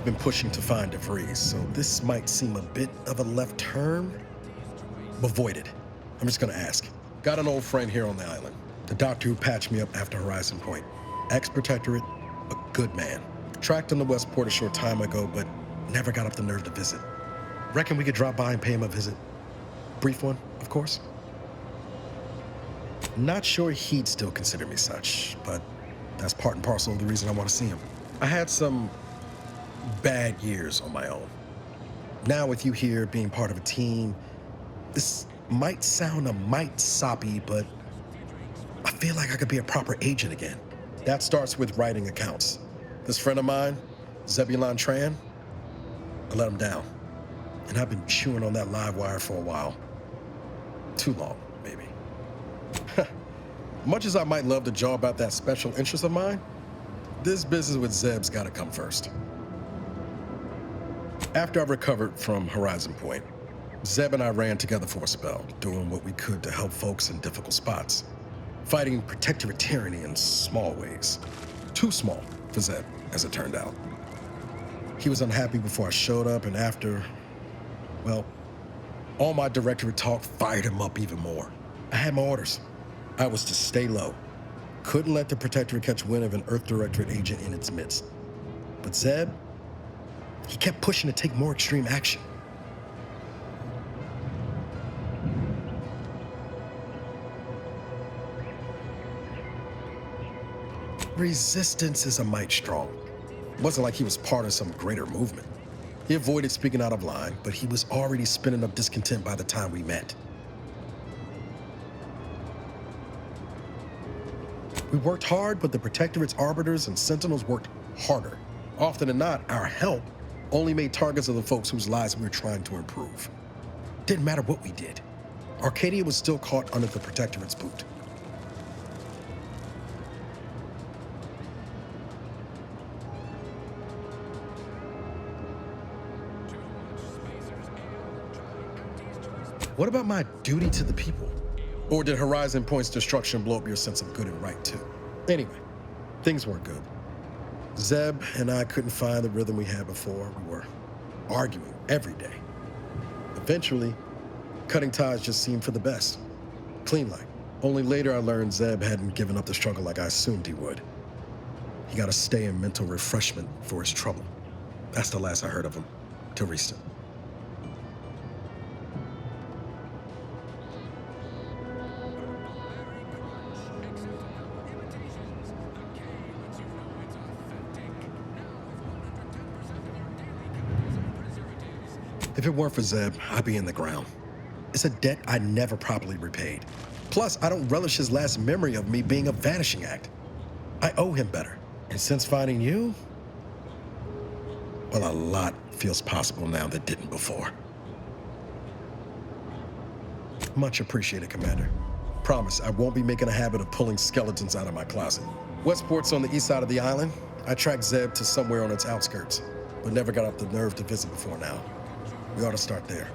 I've been pushing to find DeVries, so this might seem a bit of a left turn. Avoid it. I'm just gonna ask. Got an old friend here on the island. The doctor who patched me up after Horizon Point. Ex-protectorate, a good man. Tracked him to Westport a short time ago, but never got up the nerve to visit. Reckon we could drop by and pay him a visit. Brief one, of course. Not sure he'd still consider me such, but that's part and parcel of the reason I want to see him. I had some bad years on my own. Now with you here being part of a team, this might sound a mite soppy, but I feel like I could be a proper agent again. That starts with writing accounts. This friend of mine, Zebulon Tran, I let him down. And I've been chewing on that live wire for a while. Too long, maybe. Much as I might love to jaw about that special interest of mine, this business with Zeb's gotta come first. After I recovered from Horizon Point, Zeb and I ran together for a spell, doing what we could to help folks in difficult spots. Fighting protectorate tyranny in small ways. Too small for Zeb, as it turned out. He was unhappy before I showed up, and after, well, all my directorate talk fired him up even more. I had my orders. I was to stay low. Couldn't let the protectorate catch wind of an Earth Directorate agent in its midst. But Zeb, he kept pushing to take more extreme action. Resistance is a mite strong. It wasn't like he was part of some greater movement. He avoided speaking out of line, but he was already spinning up discontent by the time we met. We worked hard, but the Protectorate's arbiters and sentinels worked harder. Often than not, our help only made targets of the folks whose lives we were trying to improve. Didn't matter what we did. Arcadia was still caught under the Protectorate's boot. What about my duty to the people? Or did Horizon Point's destruction blow up your sense of good and right too? Anyway, things weren't good. Zeb and I couldn't find the rhythm we had before. We were arguing every day. Eventually, cutting ties just seemed for the best. Clean like. Only later I learned Zeb hadn't given up the struggle like I assumed he would. He got to stay in mental refreshment for his trouble. That's the last I heard of him, till recent. If it weren't for Zeb, I'd be in the ground. It's a debt I never properly repaid. Plus, I don't relish his last memory of me being a vanishing act. I owe him better. And since finding you, well, a lot feels possible now that didn't before. Much appreciated, Commander. Promise, I won't be making a habit of pulling skeletons out of my closet. Westport's on the east side of the island. I tracked Zeb to somewhere on its outskirts, but never got up the nerve to visit before now. We ought to start there.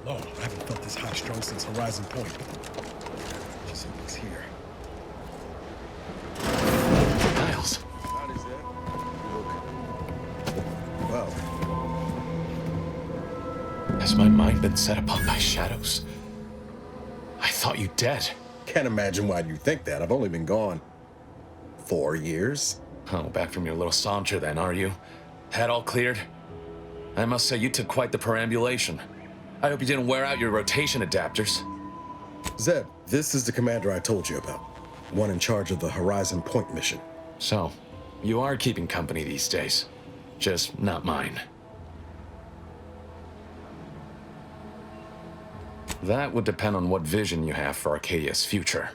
Lord, I haven't felt this high strung since Horizon Point. Just hope he's here. Niles. Well, Has my mind been set upon by shadows? I thought you dead. can't imagine why you think that. I've only been gone 4 years. Oh, back from your little saunter then, are you? Head all cleared? I must say you took quite the perambulation. I hope you didn't wear out your rotation adapters. Zeb, this is the commander I told you about. One in charge of the Horizon Point mission. So, you are keeping company these days. Just not mine. That would depend on what vision you have for Arcadia's future.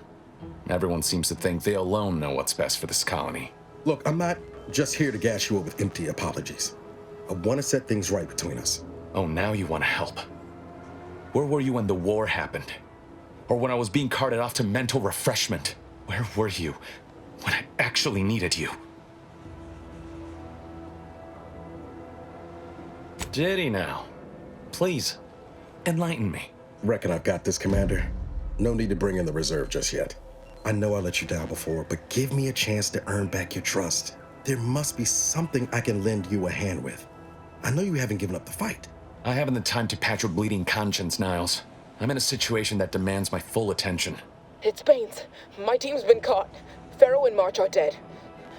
Everyone seems to think they alone know what's best for this colony. Look, I'm not just here to gas you up with empty apologies. I want to set things right between us. Oh, now you want to help. Where were you when the war happened? Or when I was being carted off to mental refreshment? Where were you when I actually needed you. Did he now? Please, enlighten me. Reckon I've got this, Commander. No need to bring in the reserve just yet. I know I let you down before, but give me a chance to earn back your trust. There must be something I can lend you a hand with. I know you haven't given up the fight. I haven't the time to patch your bleeding conscience, Niles. I'm in a situation that demands my full attention. It's Baines. My team's been caught. Pharaoh and March are dead.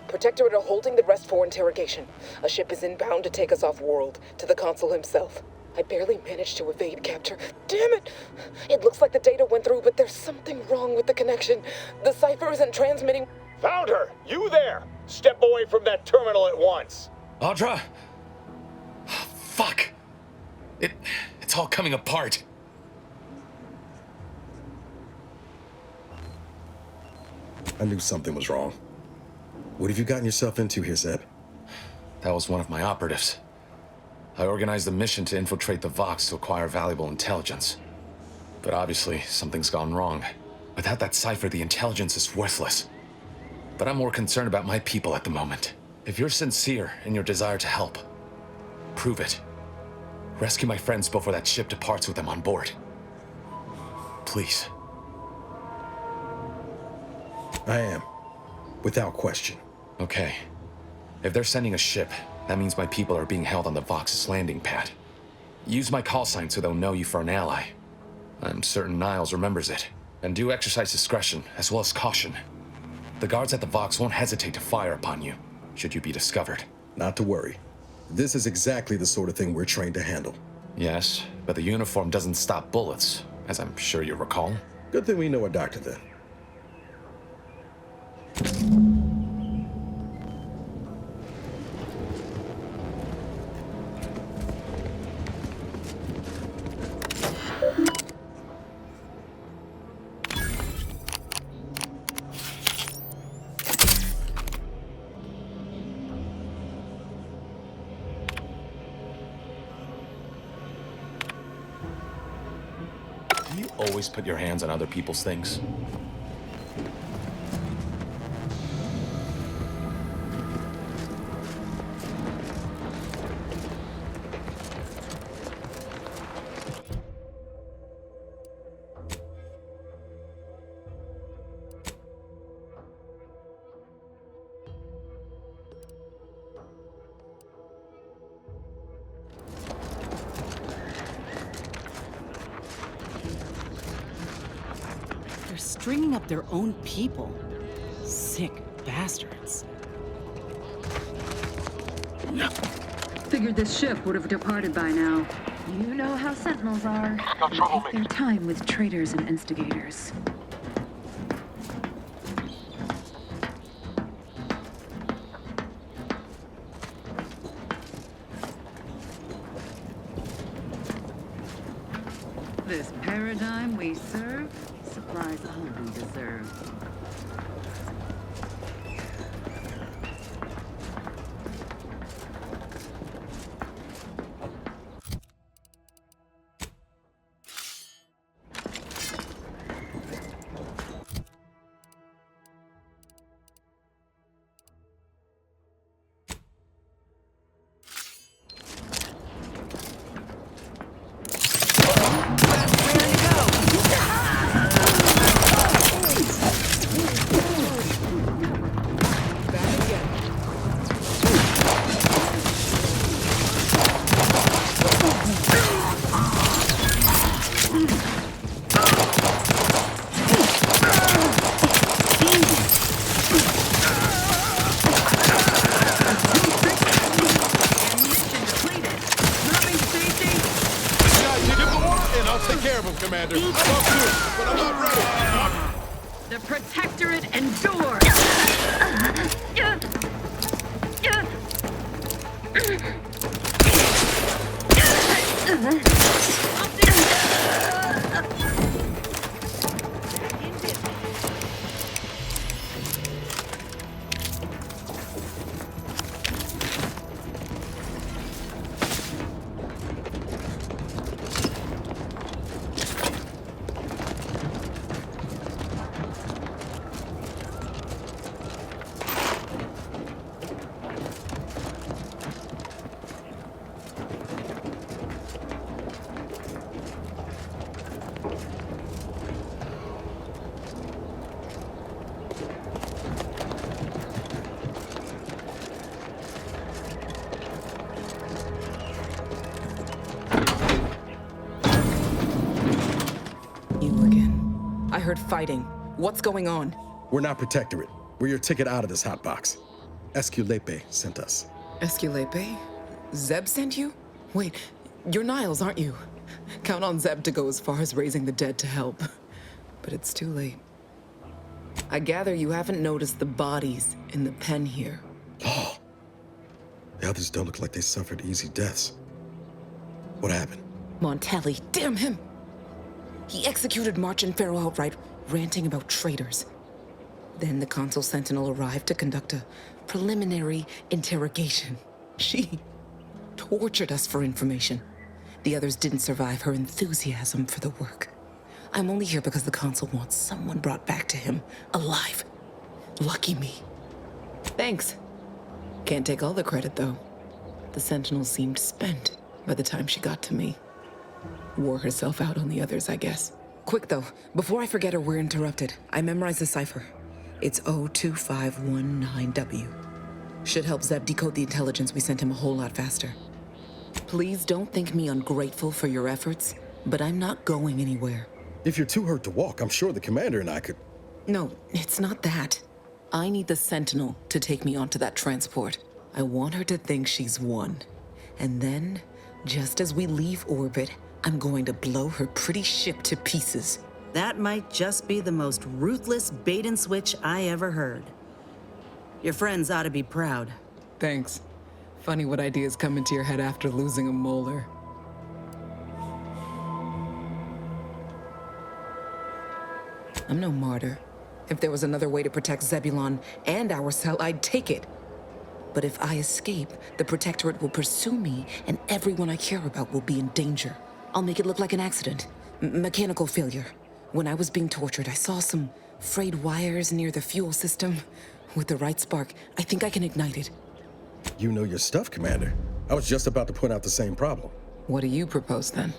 Protectorate are holding the rest for interrogation. A ship is inbound to take us off-world, to the consul himself. I barely managed to evade capture. Damn it! It looks like the data went through, but there's something wrong with the connection. The cipher isn't transmitting. Found her! You there! Step away from that terminal at once! Audra? Fuck! It's all coming apart. I knew something was wrong. What have you gotten yourself into here, Zeb? That was one of my operatives. I organized a mission to infiltrate the Vox to acquire valuable intelligence. But obviously, something's gone wrong. Without that cipher, the intelligence is worthless. But I'm more concerned about my people at the moment. If you're sincere in your desire to help, prove it. Rescue my friends before that ship departs with them on board. Please. I am. Without question. Okay. If they're sending a ship, that means my people are being held on the Vox's landing pad. Use my call sign so they'll know you for an ally. I'm certain Niles remembers it. And do exercise discretion, as well as caution. The guards at the Vox won't hesitate to fire upon you, should you be discovered. Not to worry. This is exactly the sort of thing we're trained to handle. Yes, but the uniform doesn't stop bullets, as I'm sure you recall. Good thing we know a doctor then. Do you always put your hands on other people's things? They're stringing up their own people. Sick bastards. Figured this ship would have departed by now. You know how Sentinels are. They take their time with traitors and instigators. This paradigm we serve supplies all we deserve. Commander. I'll talk to him, but I'm not ready. The Protectorate endures! heard fighting. What's going on? We're not Protectorate. We're your ticket out of this hotbox. Esculepe sent us. Esculepe? Zeb sent you? Wait, you're Niles, aren't you? Count on Zeb to go as far as raising the dead to help. But it's too late. I gather you haven't noticed the bodies in the pen here. Oh. The others don't look like they suffered easy deaths. What happened? Montelli, damn him! He executed March and Pharaoh outright, ranting about traitors. Then the Consul Sentinel arrived to conduct a preliminary interrogation. She tortured us for information. The others didn't survive her enthusiasm for the work. I'm only here because the Consul wants someone brought back to him, alive. Lucky me. Thanks. Can't take all the credit, though. The Sentinel seemed spent by the time she got to me. Wore herself out on the others, I guess. Quick, though, before I forget or we're interrupted, I memorized the cipher. It's 02519W. Should help Zeb decode the intelligence we sent him a whole lot faster. Please don't think me ungrateful for your efforts, but I'm not going anywhere. If you're too hurt to walk, I'm sure the commander and I could... No, it's not that. I need the Sentinel to take me onto that transport. I want her to think she's won. And then, just as we leave orbit, I'm going to blow her pretty ship to pieces. That might just be the most ruthless bait and switch I ever heard. Your friends ought to be proud. Thanks. Funny what ideas come into your head after losing a molar. I'm no martyr. If there was another way to protect Zebulon and our cell, I'd take it. But if I escape, the Protectorate will pursue me, and everyone I care about will be in danger. I'll make it look like an accident. Mechanical failure. When I was being tortured, I saw some frayed wires near the fuel system. With the right spark, I think I can ignite it. You know your stuff, Commander. I was just about to point out the same problem. What do you propose, then?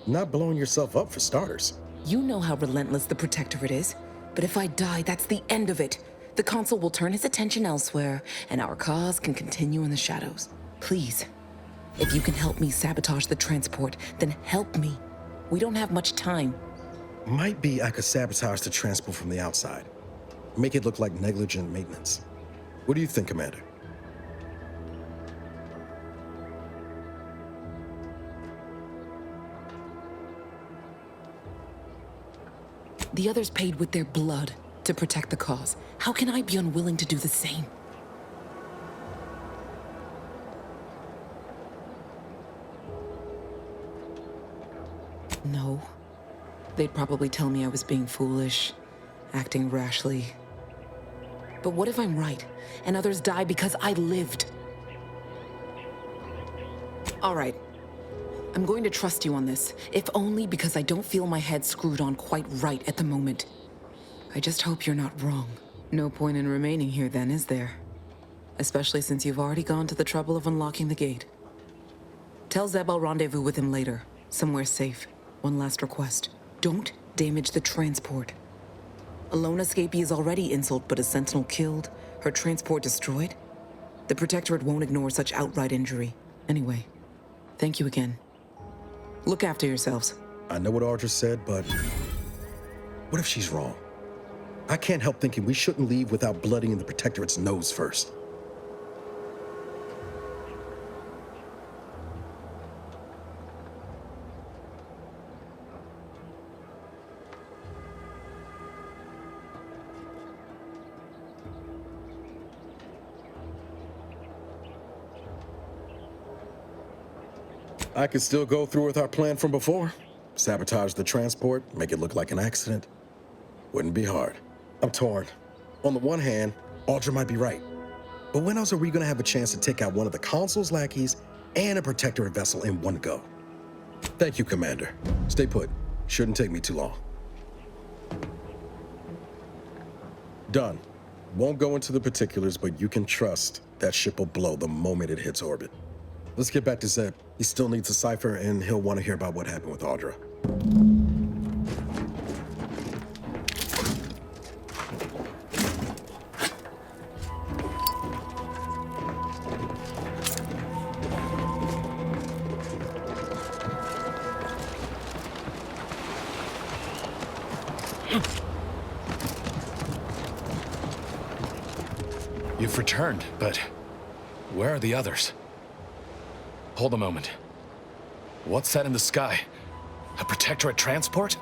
Not blowing yourself up, for starters. You know how relentless the Protectorate is. But if I die, that's the end of it. The Consul will turn his attention elsewhere, and our cause can continue in the shadows. Please, if you can help me sabotage the transport, then help me. We don't have much time. Might be I could sabotage the transport from the outside. Make it look like negligent maintenance. What do you think, Commander? The others paid with their blood to protect the cause. How can I be unwilling to do the same? No. They'd probably tell me I was being foolish, acting rashly. But what if I'm right, and others die because I lived? All right. I'm going to trust you on this, if only because I don't feel my head screwed on quite right at the moment. I just hope you're not wrong. No point in remaining here then, is there? Especially since you've already gone to the trouble of unlocking the gate. Tell Zeb I'll rendezvous with him later, somewhere safe. One last request. Don't damage the transport. A lone escapee is already insult, but a Sentinel killed, her transport destroyed? The Protectorate won't ignore such outright injury. Anyway, thank you again. Look after yourselves. I know what Audra said, but what if she's wrong? I can't help thinking we shouldn't leave without blooding in the Protectorate's nose first. I could still go through with our plan from before. Sabotage the transport, make it look like an accident. Wouldn't be hard. I'm torn. On the one hand, Audra might be right. But when else are we gonna have a chance to take out one of the Consul's lackeys and a Protectorate vessel in one go? Thank you, Commander. Stay put. Shouldn't take me too long. Done. Won't go into the particulars, but you can trust that ship will blow the moment it hits orbit. Let's get back to Zeb. He still needs a cipher, and he'll want to hear about what happened with Audra. You've returned, but where are the others? Hold a moment. What's that in the sky? A Protectorate transport?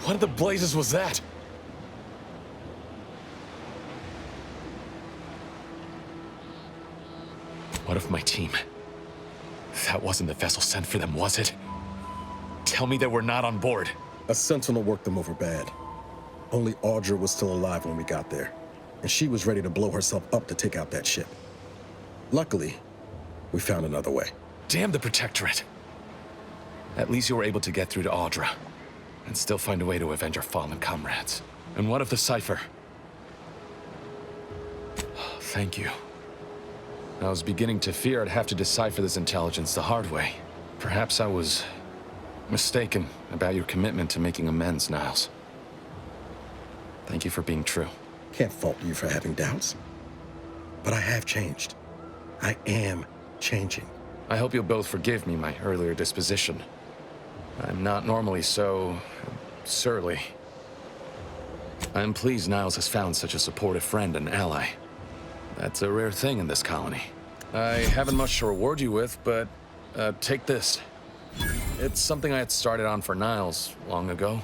What in the blazes was that? What if my team... That wasn't the vessel sent for them, was it? Tell me they were not on board. A sentinel worked them over bad. Only Audra was still alive when we got there, and she was ready to blow herself up to take out that ship. Luckily, we found another way. Damn the Protectorate. At least you were able to get through to Audra, and still find a way to avenge our fallen comrades. And what of the cipher? Thank you. I was beginning to fear I'd have to decipher this intelligence the hard way. Perhaps I was mistaken about your commitment to making amends, Niles. Thank you for being true. Can't fault you for having doubts. But I have changed. I am changing. I hope you'll both forgive me my earlier disposition. I'm not normally so... surly. I'm pleased Niles has found such a supportive friend and ally. That's a rare thing in this colony. I haven't much to reward you with, but take this. It's something I had started on for Niles long ago.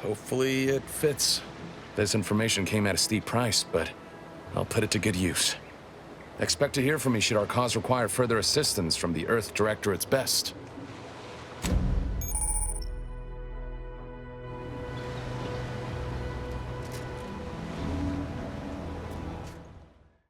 Hopefully it fits. This information came at a steep price, but I'll put it to good use. Expect to hear from me should our cause require further assistance from the Earth Directorate's best.